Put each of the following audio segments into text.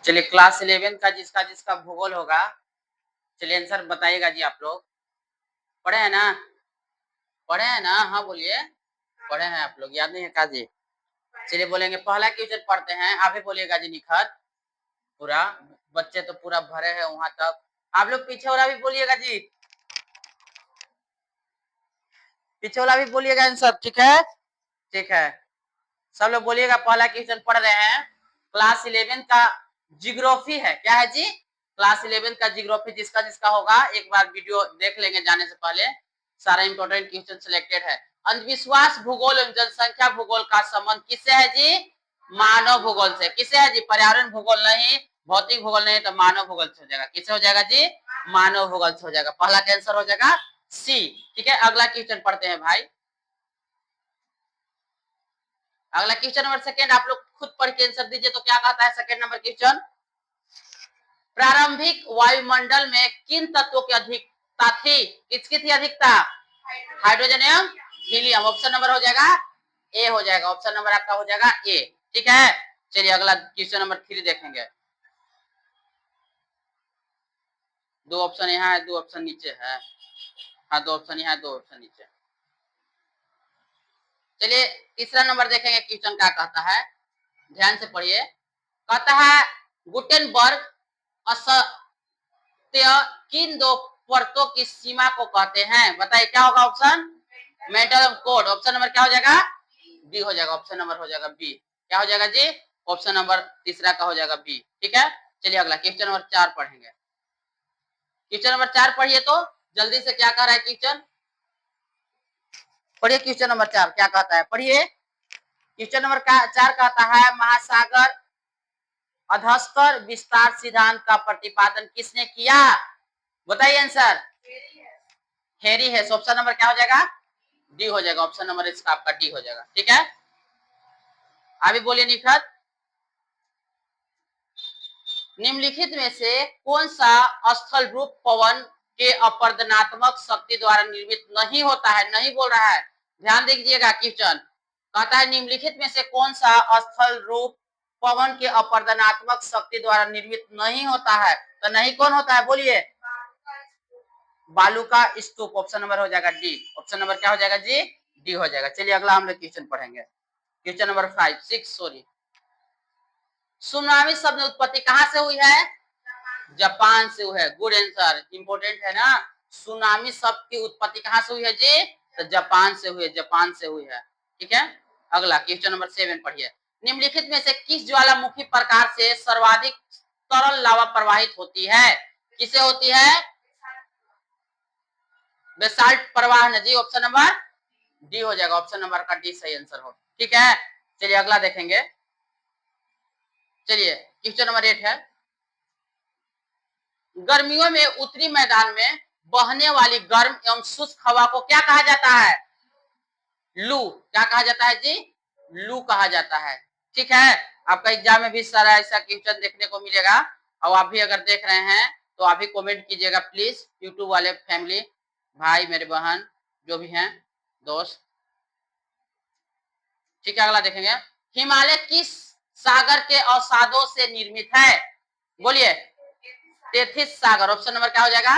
चलिए क्लास 11 का जिसका जिसका भूगोल होगा, चलिए आंसर बताइएगा जी। आप लोग पढ़े हैं ना? पढ़े हैं ना? हाँ बोलिए। पढ़े हैं आप लोग, याद नहीं है का जी? चलिए बोलेंगे पहला क्वेश्चन पढ़ते हैं, आप ही बोलिएगा जी निखत। पूरा बच्चे तो पूरा भरे हैं वहां तक, आप लोग पीछे वाला भी बोलिएगा जी, पीछे वाला भी बोलिएगा आंसर। ठीक है? ठीक है, सब लोग बोलिएगा। पहला क्वेश्चन पढ़ रहे हैं, क्लास 11 का जियोग्राफी है। क्या है जी? क्लास 11 का जियोग्राफी जिसका जिसका होगा एक बार वीडियो देख लेंगे जाने से पहले, सारा इंपॉर्टेंट क्वेश्चन सिलेक्टेड है। अंधविश्वास भूगोल एवं जनसंख्या भूगोल का संबंध किससे है जी? मानव भूगोल से। किससे है जी? पर्यावरण भूगोल नहीं, भौतिक भूगोल नहीं, तो मानव भूगोल से हो जाएगा। किससे हो जाएगा जी? मानव भूगोल से हो जाएगा। पहला का आंसर हो जाएगा सी। ठीक है, अगला क्वेश्चन पढ़ते हैं भाई। अगला क्वेश्चन नंबर सेकंड, आप लोग खुद पढ़ के आंसर दीजिए। तो क्या कहता है सेकंड नंबर क्वेश्चन? प्रारंभिक वायुमंडल में किन तत्वों की अधिकता थी? किसकी थी अधिकता? हाइड्रोजन एवं हीलियम। ऑप्शन नंबर हो जाएगा ए, हो जाएगा। ऑप्शन नंबर आपका हो जाएगा ए। ठीक है, चलिए अगला क्वेश्चन नंबर 3 देखेंगे। दो ऑप्शन यहाँ है, दो ऑप्शन नीचे है। हाँ, दो ऑप्शन यहाँ, दो ऑप्शन नीचे। चलिए तीसरा नंबर देखेंगे, क्वेश्चन क्या कहता है, ध्यान से पढ़िए। कहता है गुटेनबर्ग असत्य किन दो परतों की सीमा को कहते हैं? बताइए क्या होगा option? Metal code. Option number क्या हो जाएगा? बी हो जाएगा। ऑप्शन नंबर हो जाएगा बी। क्या हो जाएगा जी? ऑप्शन नंबर तीसरा का हो जाएगा बी। ठीक है, चलिए अगला क्वेश्चन नंबर 4 पढ़ेंगे। क्वेश्चन नंबर 4 पढ़िए तो जल्दी से, क्या कह रहा है क्वेश्चन? पढ़िए क्वेश्चन नंबर 4 क्या कहता है, पढ़िए। क्वेश्चन नंबर 4 कहता है महासागर अधस्तर विस्तार सिद्धांत का प्रतिपादन किसने किया? बताइए आंसर। हेरी है। ऑप्शन नंबर क्या हो जाएगा? डी हो जाएगा। ऑप्शन नंबर इसका आपका डी हो जाएगा। ठीक है, अभी बोलिए निखत। निम्नलिखित में से कौन सा स्थल रूप पवन के अपरदनात्मक शक्ति द्वारा निर्मित नहीं होता है? नहीं बोल रहा है, ध्यान दीजिएगा। क्वेश्चन कहता है निम्नलिखित में से कौन सा स्थल रूप पवन के अपरदनात्मक शक्ति द्वारा निर्मित नहीं होता है? तो नहीं कौन होता है बोलिए? बालू का स्तूप। ऑप्शन नंबर हो जाएगा डी। ऑप्शन नंबर क्या हो जाएगा जी? डी हो जाएगा। चलिए अगला हम लोग क्वेश्चन पढ़ेंगे, क्वेश्चन नंबर 6 सॉरी। सुनामी शब्द उत्पत्ति कहां से हुई है? जापान से हुई है। गुड आंसर, इंपोर्टेंट है ना। सुनामी शब्द की उत्पत्ति कहां से हुई है जी? तो जापान से हुई है, जापान से हुई है। ठीक है, अगला क्वेश्चन नंबर 7 पढ़िए। निम्नलिखित में से किस ज्वालामुखी प्रकार से सर्वाधिक तरल लावा प्रवाहित होती है? किसे होती है? बेसाल्ट प्रवाह नदी। ऑप्शन नंबर डी हो जाएगा। ऑप्शन नंबर का डी सही आंसर हो। ठीक है, चलिए अगला देखेंगे। चलिए क्वेश्चन नंबर 8 है, गर्मियों में उत्तरी मैदान में बहने वाली गर्म एवं शुष्क हवा को क्या कहा जाता है? लू। क्या कहा जाता है जी? लू कहा जाता है। ठीक है, आपका एग्जाम में भी सारा ऐसा क्वेश्चन देखने को मिलेगा, और आप भी अगर देख रहे हैं तो आप भी कमेंट कीजिएगा प्लीज, यूट्यूब वाले फैमिली, भाई मेरे बहन जो भी हैं दोस्त। ठीक है, अगला देखेंगे। हिमालय किस सागर के अवसादों से निर्मित है? बोलिए। तेथिस सागर। ऑप्शन नंबर क्या हो जाएगा?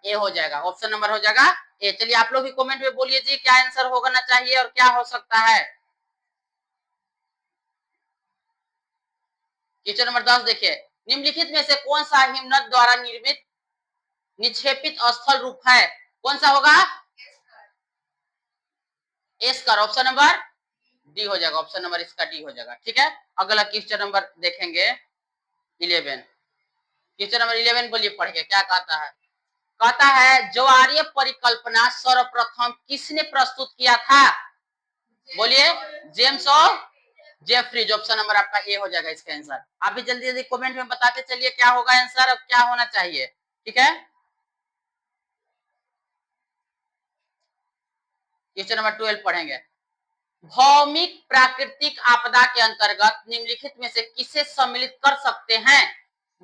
ए हो जाएगा। ऑप्शन नंबर हो जाएगा ए। चलिए आप लोग भी कमेंट में बोलिए जी क्या आंसर होना चाहिए और क्या हो सकता है। क्वेश्चन नंबर 10 देखिए। निम्नलिखित में से कौन सा हिमनद द्वारा निर्मित निक्षेपित स्थल रूप है? कौन सा होगा? एस्कर। ऑप्शन नंबर डी हो जाएगा। ऑप्शन नंबर इसका डी हो जाएगा। ठीक है, अगला क्वेश्चन नंबर देखेंगे 11। क्वेश्चन नंबर 11 बोलिए पढ़ के क्या कहता है। कहता है ज्वारीय परिकल्पना सर्वप्रथम किसने प्रस्तुत किया था? बोलिए। जेम्स और जेफरीज। ऑप्शन नंबर आपका ए हो जाएगा इसका आंसर। आप भी जल्दी जल्दी कमेंट में बताते चलिए क्या होगा आंसर और क्या होना चाहिए। ठीक है, क्वेश्चन नंबर 12 पढ़ेंगे। भौमिक प्राकृतिक आपदा के अंतर्गत निम्नलिखित में से किसे सम्मिलित कर सकते हैं?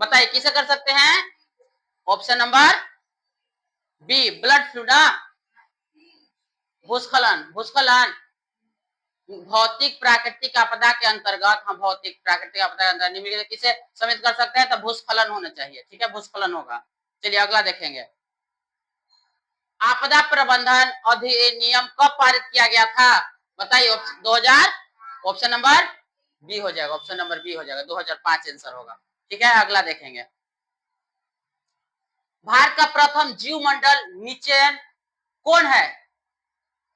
बताइए किसे कर सकते हैं? ऑप्शन नंबर बी ब्लड फ्लू ना, भूस्खलन। भूस्खलन भौतिक प्राकृतिक आपदा के अंतर्गत, हम भौतिक प्राकृतिक आपदा के अंतर्गत निम्नलिखित किसे सम्मिलित कर सकते हैं, तो भूस्खलन होना चाहिए। ठीक है, भूस्खलन होगा। चलिए अगला देखेंगे। आपदा प्रबंधन अधिनियम कब पारित किया गया था, बताइए। 2000, ऑप्शन नंबर बी हो जाएगा, ऑप्शन नंबर बी हो जाएगा, 2005 आंसर होगा। ठीक है, अगला देखेंगे। भारत का प्रथम जीव मंडल निचयन कौन है,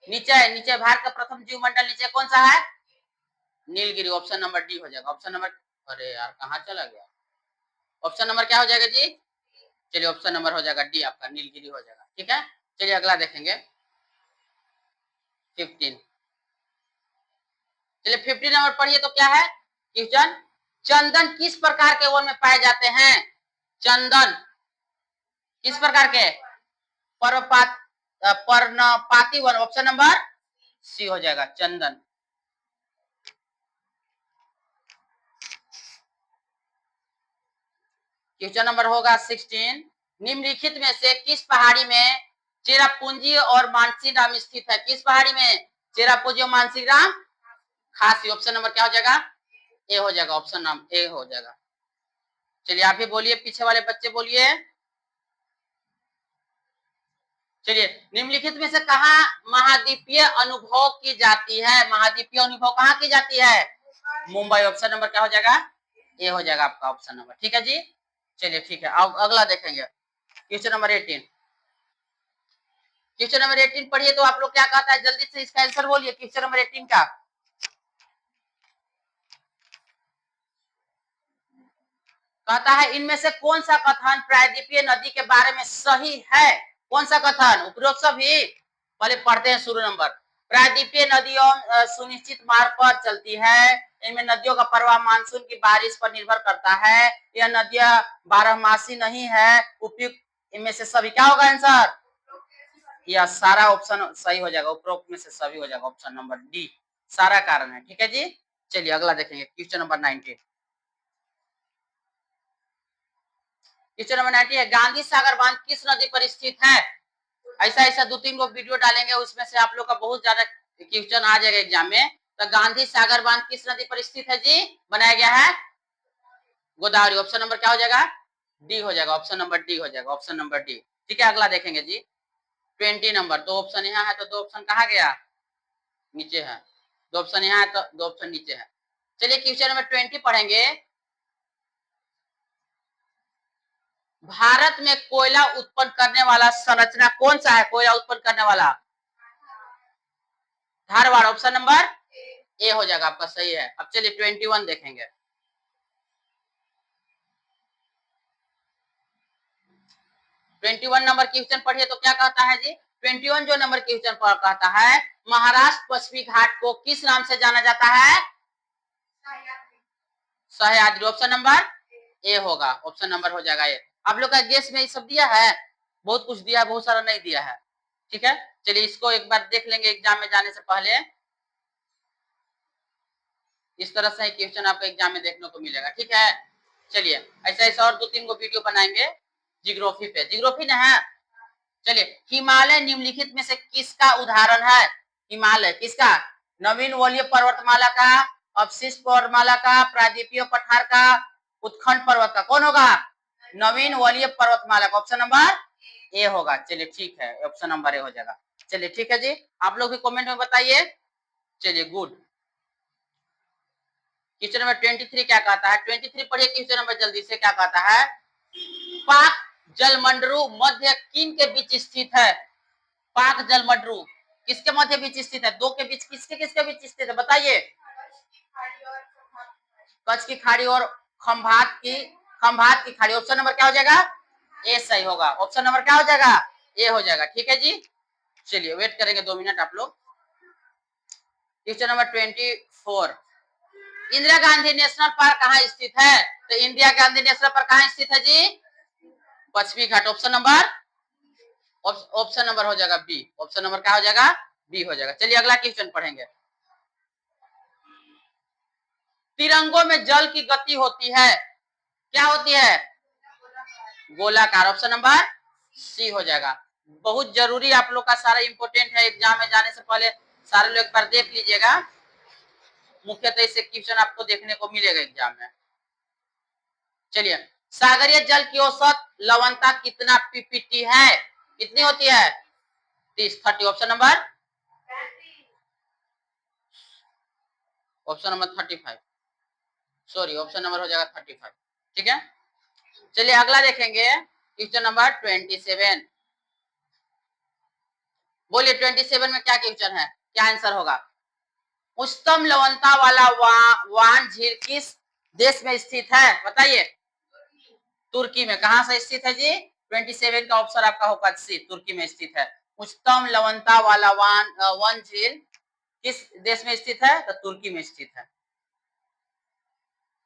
नीचे भारत का प्रथम जीव मंडल नीचे कौन सा है, नीलगिरी, ऑप्शन नंबर डी हो जाएगा। ऑप्शन नंबर, अरे यार कहाँ चला गया, ऑप्शन नंबर क्या हो जाएगा जी, चलिए ऑप्शन नंबर हो जाएगा डी आपका, नीलगिरी हो जाएगा। ठीक है, चलिए अगला देखेंगे 15। चलिए 15 नंबर पढ़िए तो क्या है क्वेश्चन, चंदन किस प्रकार के वन में पाए जाते हैं, चंदन किस प्रकार के, पर्णपाती वन, ऑप्शन नंबर सी हो जाएगा, चंदन। क्वेश्चन नंबर होगा 16, निम्नलिखित में से किस पहाड़ी में चेरापूंजी और मानसीराम स्थित है, किस पहाड़ी में चेरापूंजी और मानसीराम खासी, ऑप्शन नंबर क्या हो जाएगा, ए हो जाएगा, ऑप्शन नंबर ए हो जाएगा। चलिए आप भी बोलिए, पीछे वाले बच्चे बोलिए। चलिए निम्नलिखित में से कहा महाद्वीपीय अनुभव की जाती है, महाद्वीपीय अनुभव कहाँ की जाती है, मुंबई, ऑप्शन नंबर क्या हो जाएगा, ए हो जाएगा आपका ऑप्शन नंबर। ठीक है जी, चलिए ठीक है, अब अगला देखेंगे क्वेश्चन नंबर 18। क्वेश्चन नंबर 18 पढ़िए तो आप लोग क्या कहता है, जल्दी से इसका आंसर बोलिए क्वेश्चन नंबर 18 का। कहता है इनमें से कौन सा कथन प्रायद्वीपीय नदी के बारे में सही है, कौन सा कथन, उपरोक्त सभी, पहले पढ़ते हैं शुरू नंबर। प्रायद्वीपीय नदियों सुनिश्चित मार्ग पर चलती है, इनमें नदियों का प्रवाह मानसून की बारिश पर निर्भर करता है, यह नदियां बारहमासी नहीं है, उपयुक्त इनमें से सभी क्या होगा आंसर, यह सारा ऑप्शन सही हो जाएगा, उपरोक्त में से सभी हो जाएगा, ऑप्शन नंबर डी सारा कारण है। ठीक है जी, चलिए अगला देखेंगे क्वेश्चन नंबर 19। क्वेश्चन नंबर 19 है, गांधी सागर बांध किस नदी पर स्थित है, ऐसा ऐसा 2-3 लोग वीडियो डालेंगे, उसमें से आप लोग का बहुत ज्यादा क्वेश्चन आ जाएगा एग्जाम में। तो गांधी सागर बांध किस नदी पर स्थित है जी, बनाया गया है गोदावरी, ऑप्शन नंबर क्या हो जाएगा, डी हो जाएगा, ऑप्शन नंबर डी हो जाएगा, ऑप्शन नंबर डी। ठीक है, अगला देखेंगे जी 20 नंबर, 2 ऑप्शन यहाँ है तो 2 ऑप्शन कहाँ गया, नीचे है, 2 ऑप्शन यहाँ है तो 2 ऑप्शन नीचे है। चलिए क्वेश्चन नंबर 20 पढ़ेंगे। भारत में कोयला उत्पन्न करने वाला संरचना कौन सा है, कोयला उत्पन्न करने वाला, धारवाड़, ऑप्शन नंबर ए हो जाएगा आपका, सही है। अब चलिए 21 देखेंगे। 21 नंबर क्वेश्चन पढ़िए तो क्या कहता है जी, 21 जो नंबर क्वेश्चन पर कहता है महाराष्ट्र पश्चिमी घाट को किस नाम से जाना जाता है, सह्याद्री, ऑप्शन नंबर ए होगा, ऑप्शन नंबर हो जाएगा ए। आप लोग का गेस में ये सब दिया है, बहुत कुछ दिया है, बहुत सारा नहीं दिया है। ठीक है, चलिए इसको एक बार देख लेंगे एग्जाम में जाने से पहले, इस तरह से क्वेश्चन आपको एग्जाम में देखने को मिलेगा। ठीक है, चलिए ऐसा ऐसा और 2-3 को वीडियो बनाएंगे जियोग्राफी पे, जियोग्राफी ना है। चलिए हिमालय निम्नलिखित में से किसका उदाहरण है, हिमालय किसका, नवीन वलीय पर्वतमाला का, अवशिष्ट पर्वतमाला का, प्रायद्वीपीय पठार का, उत्खंड पर्वत का, कौन होगा, नवीन वलीय पर्वतमाला का, ऑप्शन नंबर ए होगा। चलिए ठीक है, ऑप्शन नंबर ए हो जाएगा। चलिए ठीक है जी, आप लोग भी कमेंट में बताइए। चलिए गुड। क्वेश्चन नंबर 23 क्या कहता है, 23 पढ़िए क्वेश्चन नंबर जल्दी से, क्या कहता है, पाक जलमंडरू मध्य किन के बीच स्थित है, पाक जलमंडरू किसके मध्य बीच स्थित है, दो के बीच किसके किसके बीच स्थित है, बताइए, कच्छ की खाड़ी और खंभात की खाड़ी, ऑप्शन नंबर क्या हो जाएगा, ए सही होगा, ऑप्शन नंबर क्या हो जाएगा, ए हो जाएगा। ठीक है जी, चलिए वेट करेंगे 2 मिनट आप लोग। Question number 24, Indira Gandhi national park कहाँ स्थित है, तो इंदिरा गांधी नेशनल पार्क कहाँ स्थित है जी, पश्चिमी घाट, ऑप्शन नंबर हो जाएगा बी, ऑप्शन नंबर क्या हो जाएगा, बी हो जाएगा। चलिए अगला क्वेश्चन पढ़ेंगे। तिरंगों में जल की गति होती है, क्या होती है, गोलाकार, ऑप्शन नंबर सी हो जाएगा। बहुत जरूरी आप लोग का सारा इंपोर्टेंट है, एग्जाम में जाने से पहले सारे लोग एक बार देख लीजिएगा। मुख्यतः इससे क्वेश्चन आपको देखने को मिलेगा एग्जाम में। चलिए, सागरीय जल की औसत लवणता कितना पीपीटी है? कितनी होती है? 30 option number 35, sorry option number हो जाएगा 35। ठीक है, चलिए अगला देखेंगे क्वेश्चन नंबर 27। बोलिए 27 में क्या क्वेश्चन है, क्या आंसर होगा? उच्चतम लवणता वाला वान झील किस देश में स्थित है? बताइए। तुर्की में। कहां से स्थित है जी? 27 का ऑप्शन आपका होगा सी, तुर्की में स्थित है। उच्चतम लवणता वाला वन झील किस देश में स्थित है? तो तुर्की में स्थित है।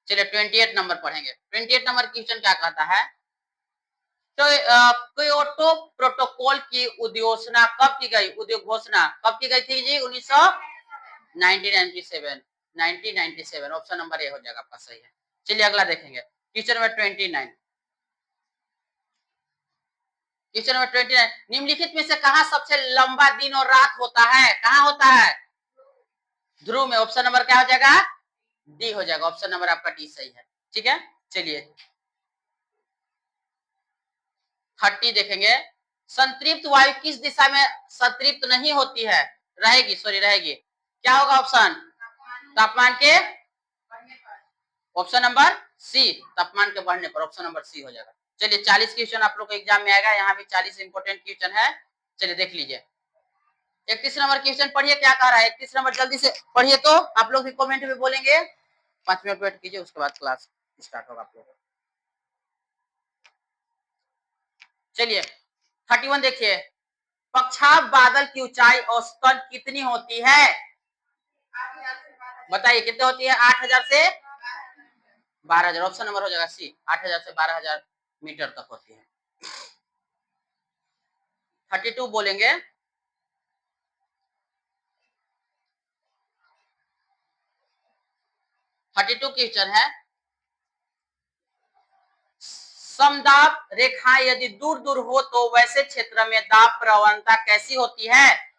चलिए 28 नंबर पढ़ेंगे। 28 नंबर क्वेश्चन क्या कहता है? तो क्योटो प्रोटोकॉल की उद्घोषणा कब की गई? घोषणा कब की गई थी जी? 1997 ऑप्शन नंबर ए हो जाएगा आपका सही है। चलिए अगला देखेंगे क्वेश्चन नंबर 29। क्वेश्चन नंबर 29, निम्नलिखित में से कहां सबसे लंबा दिन और रात होता है? कहां होता है? ध्रुव में। ऑप्शन नंबर क्या हो जाएगा? डी हो जाएगा। ऑप्शन नंबर आपका डी सही है। ठीक है, चलिए 30 देखेंगे। संतृप्त वायु किस दिशा में संतृप्त नहीं होती है? रहेगी। क्या होगा ऑप्शन? तापमान के, ऑप्शन नंबर सी, तापमान के बढ़ने पर। ऑप्शन नंबर सी हो जाएगा। चलिए 40 क्वेश्चन आप लोग को एग्जाम में आएगा, यहाँ भी 40 इंपोर्टेंट क्वेश्चन है। चलिए देख लीजिए 31 नंबर क्वेश्चन पढ़िए, क्या कह रहा है 31 नंबर, जल्दी से पढ़िए तो आप लोग भी कमेंट में बोलेंगे। 5 मिनट वेट कीजिए, उसके बाद क्लास स्टार्ट होगा आप लोग। चलिए 31 देखिए, पक्षाघ बादल की ऊंचाई औसतन कितनी होती है? बताइए कितनी होती है? 8000 से 12000। ऑप्शन नंबर हो जाएगा सी, 8000 से 12000 मीटर तक होती है। 32 बोलेंगे। 32 क्वेश्चन है, समदाब रेखा यदि दूर दूर हो तो वैसे क्षेत्र में दाब प्रवणता कैसी होती है?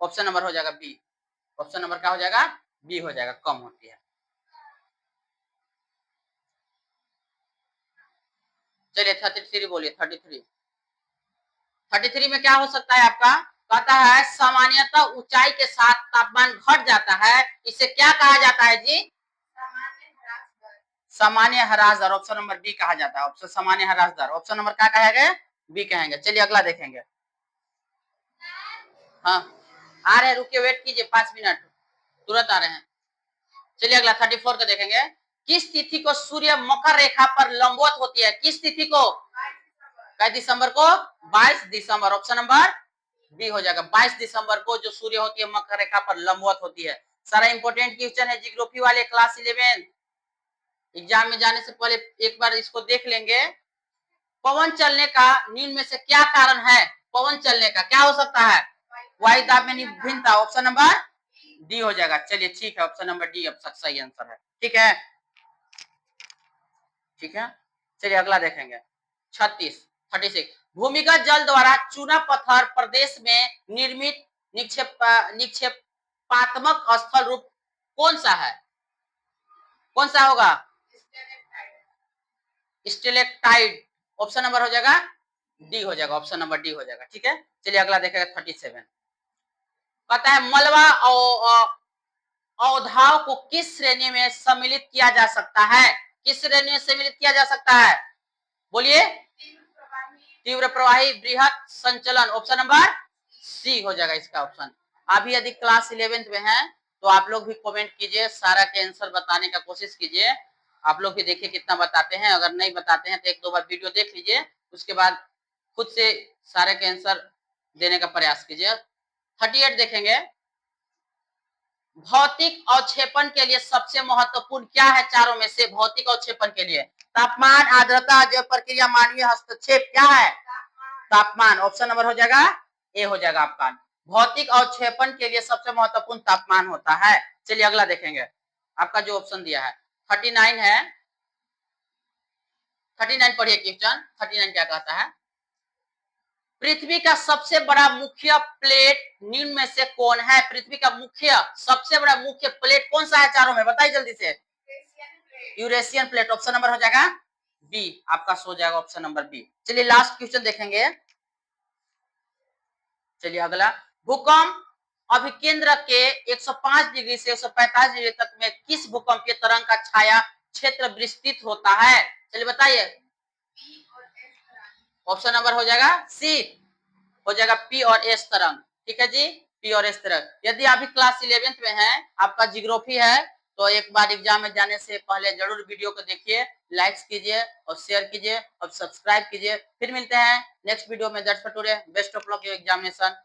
ऑप्शन नंबर हो जाएगा बी। ऑप्शन नंबर क्या हो जाएगा? बी हो जाएगा, कम होती है। चलिए 33 बोलिए। 33 में क्या हो सकता है आपका? कहता है सामान्यतः ऊंचाई के साथ तापमान घट जाता है, इसे क्या कहा जाता है जी? सामान्य ह्रास दर। ऑप्शन नंबर बी कहा जाता है। ऑप्शन सामान्य ह्रास दर, ऑप्शन नंबर क्या कहेंगे? बी कहेंगे। चलिए अगला देखेंगे। हाँ आ रहे हैं, रुकिए वेट कीजिए 5 मिनट, तुरंत आ रहे हैं। चलिए अगला 34 का देखेंगे। किस तिथि को सूर्य मकर रेखा पर लंबवत होती है? किस तिथि को? 22 दिसंबर को। 22 दिसंबर, ऑप्शन नंबर बी हो जाएगा। 22 दिसंबर को जो सूर्य होती है मकर रेखा पर लंबवत होती है। सारा इंपोर्टेंट क्वेश्चन है जियोग्राफी वाले क्लास 11 एग्जाम में जाने से पहले एक बार इसको देख लेंगे। पवन चलने का निम्न में से क्या कारण है? पवन चलने का क्या हो सकता है? वायु दाब में भिन्नता। ऑप्शन नंबर डी हो जाएगा। चलिए ठीक है, ऑप्शन नंबर डी अब सही आंसर है। ठीक है, ठीक है, चलिए अगला देखेंगे 36। भूमिगत जल द्वारा चूना पत्थर प्रदेश में निर्मित निक्षेपात्मक स्थल रूप कौन सा है? कौन सा होगा? स्टेलेक्टाइट। ऑप्शन नंबर हो जाएगा डी हो जाएगा। ऑप्शन नंबर डी हो जाएगा। ठीक है, चलिए अगला देखेगा 37। कहता है मलबा अवधाव को किस श्रेणी में सम्मिलित किया जा सकता है? किस श्रेणी में सम्मिलित किया जा सकता है? बोलिए। तीव्र प्रवाही बृहत संचलन। ऑप्शन नंबर सी हो जाएगा इसका ऑप्शन। अभी यदि क्लास 11th में है तो आप लोग भी कमेंट कीजिए, सारा के आंसर बताने का कोशिश कीजिए। आप लोग भी देखिए कितना बताते हैं, अगर नहीं बताते हैं तो 1-2 बार वीडियो देख लीजिए, उसके बाद खुद से सारे के आंसर देने का प्रयास कीजिए। 38 देखेंगे। भौतिक अवक्षेपण के लिए सबसे महत्वपूर्ण क्या है चारों में से? भौतिक अवक्षेपण के लिए तापमान, आर्द्रता, जैव प्रक्रिया, मानवीय हस्तक्षेप। क्या है? तापमान। ऑप्शन नंबर हो जाएगा ए हो जाएगा आपका। भौतिक अवक्षेपण के लिए सबसे महत्वपूर्ण तापमान होता है। चलिए अगला देखेंगे। आपका जो ऑप्शन दिया है 39 है। 39 पढ़िए क्वेश्चन। 39 क्या कहता है? पृथ्वी का सबसे बड़ा मुख्य प्लेट निम्न में से कौन है? पृथ्वी का मुख्य सबसे बड़ा मुख्य प्लेट कौन सा है चारों में? बताइए जल्दी से। Eurasian plate. ऑप्शन नंबर हो जाएगा बी, आपका सो जाएगा ऑप्शन नंबर बी। चलिए लास्ट क्वेश्चन देखेंगे। चलिए अगला, भूकंप अभिकेंद्र के 105 डिग्री से 145 डिग्री तक में किस भूकंपीय तरंग का छाया क्षेत्र विस्तृत होता है? चलिए बताइए। ऑप्शन नंबर हो जाएगा सी, हो जाएगा पी और एस तरंग। ठीक है जी, पी और एस तरंग। यदि अभी क्लास 11th में है, आपका जियोग्राफी है, तो एक बार एग्जाम में जाने से पहले जरूर वीडियो को देखिए, लाइक्स कीजिए और शेयर कीजिए और सब्सक्राइब कीजिए। फिर मिलते हैं नेक्स्ट वीडियो में। That's for today, best of luck your examination.